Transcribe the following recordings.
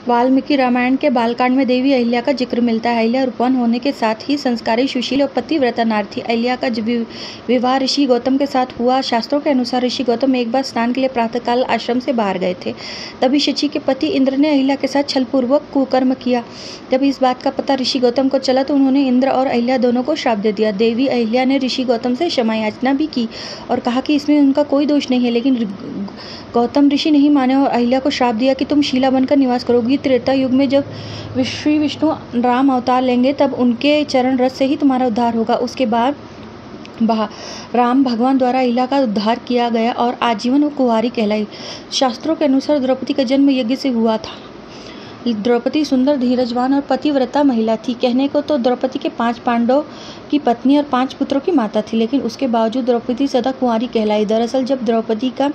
वाल्मीकि रामायण के बालकांड में देवी अहिल्या का जिक्र मिलता है। अहिल्या रूपवान होने के साथ ही संस्कारी, सुशील और पतिव्रता नारी थी। अहिल्या का विवाह ऋषि गौतम के साथ हुआ। शास्त्रों के अनुसार ऋषि गौतम एक बार स्नान के लिए प्रातःकाल आश्रम से बाहर गए थे। तभी शची के पति इंद्र ने अहिल्या के साथ छलपूर्वक कुकर्म किया। जब इस बात का पता ऋषि गौतम को चला तो उन्होंने इंद्र और अहिल्या दोनों को श्राप दे दिया। देवी अहिल्या ने ऋषि गौतम से क्षमा याचना भी की और कहा कि इसमें उनका कोई दोष नहीं है, लेकिन गौतम ऋषि नहीं माने और अहिल्या को श्राप दिया कि तुम शीला बनकर निवास करोगी। त्रेता युग में जब श्री विष्णु राम अवतार लेंगे तब उनके चरण रस से ही तुम्हारा उद्धार होगा। उसके बाद राम भगवान द्वारा अहिल्या का उद्धार किया गया और आजीवन वो कुंवारी कहलाई। शास्त्रों के अनुसार द्रौपदी का जन्म यज्ञ से हुआ था। द्रौपदी सुंदर, धीरजवान और पतिव्रता महिला थी। कहने को तो द्रौपदी के 5 पांडव की पत्नी और 5 पुत्रों की माता थी, लेकिन उसके बावजूद द्रौपदी सदा कुंवारी कहलाई। दरअसल जब द्रौपदी का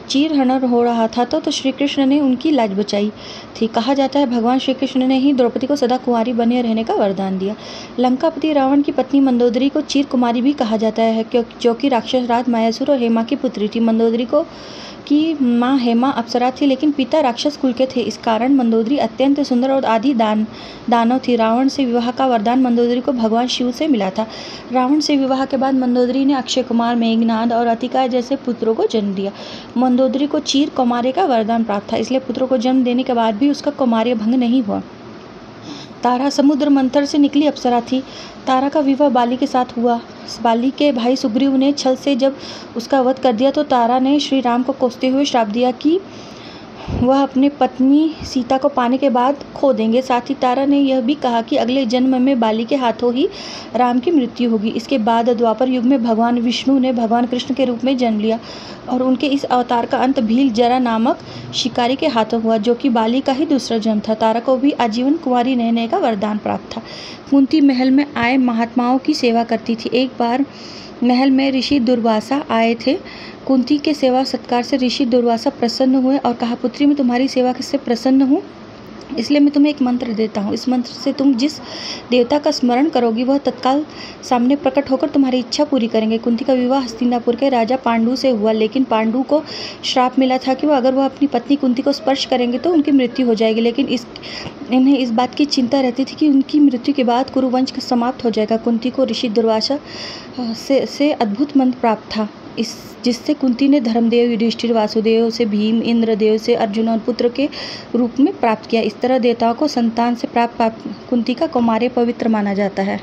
चीरहरण हो रहा था तो श्री कृष्ण ने उनकी लाज बचाई थी। कहा जाता है भगवान श्री कृष्ण ने ही द्रौपदी को सदा कुंवारी बने रहने का वरदान दिया। लंकापति रावण की पत्नी मंदोदरी को चीर कुमारी भी कहा जाता है, जो कि राक्षस राज मायासुर और हेमा की पुत्री थी। मंदोदरी की माँ हेमा अप्सरा थी, लेकिन पिता राक्षस कुल के थे। इस कारण मंदोदरी अत्यंत सुंदर और आदि दानव थी। रावण से विवाह का वरदान मंदोदरी को भगवान शिव से मिला था। रावण से विवाह के बाद मंदोदरी ने अक्षय कुमार, मेघनाद और अतिका जैसे पुत्रों को जन्म दिया। मंदोदरी को चीर कौमार्य का वरदान प्राप्त था, इसलिए पुत्रों को जन्म देने के बाद भी उसका कौमार्य भंग नहीं हुआ। तारा समुद्र मंथर से निकली अप्सरा थी। तारा का विवाह बाली के साथ हुआ। बाली के भाई सुग्रीव ने छल से जब उसका वध कर दिया तो तारा ने श्री राम को कोसते हुए श्राप दिया कि वह अपनी पत्नी सीता को पाने के बाद खो देंगे। साथ ही तारा ने यह भी कहा कि अगले जन्म में बाली के हाथों ही राम की मृत्यु होगी। इसके बाद द्वापर युग में भगवान विष्णु ने भगवान कृष्ण के रूप में जन्म लिया और उनके इस अवतार का अंत भील जरा नामक शिकारी के हाथों हुआ, जो कि बाली का ही दूसरा जन्म था। तारा को भी आजीवन कुंवारी रहने का वरदान प्राप्त था। कुंती महल में आए महात्माओं की सेवा करती थी। एक बार महल में ऋषि दुर्वासा आए थे। कुंती के सेवा सत्कार से ऋषि दुर्वासा प्रसन्न हुए और कहा, पुत्री मैं तुम्हारी सेवा से प्रसन्न हूँ, इसलिए मैं तुम्हें एक मंत्र देता हूँ। इस मंत्र से तुम जिस देवता का स्मरण करोगी वह तत्काल सामने प्रकट होकर तुम्हारी इच्छा पूरी करेंगे। कुंती का विवाह हस्तिनापुर के राजा पांडु से हुआ, लेकिन पांडु को श्राप मिला था कि अगर वह अपनी पत्नी कुंती को स्पर्श करेंगे तो उनकी मृत्यु हो जाएगी। लेकिन इन्हें इस बात की चिंता रहती थी कि उनकी मृत्यु के बाद कुरुवंश समाप्त हो जाएगा। कुंती को ऋषि दुर्वासा से अद्भुत मंत्र प्राप्त था, जिससे कुंती ने धर्मदेव, युधिष्ठिर, वासुदेव से भीम, इंद्रदेव से अर्जुन और पुत्र के रूप में प्राप्त किया। इस तरह देवताओं को संतान से प्राप्त कुंती का कौमार्य पवित्र माना जाता है।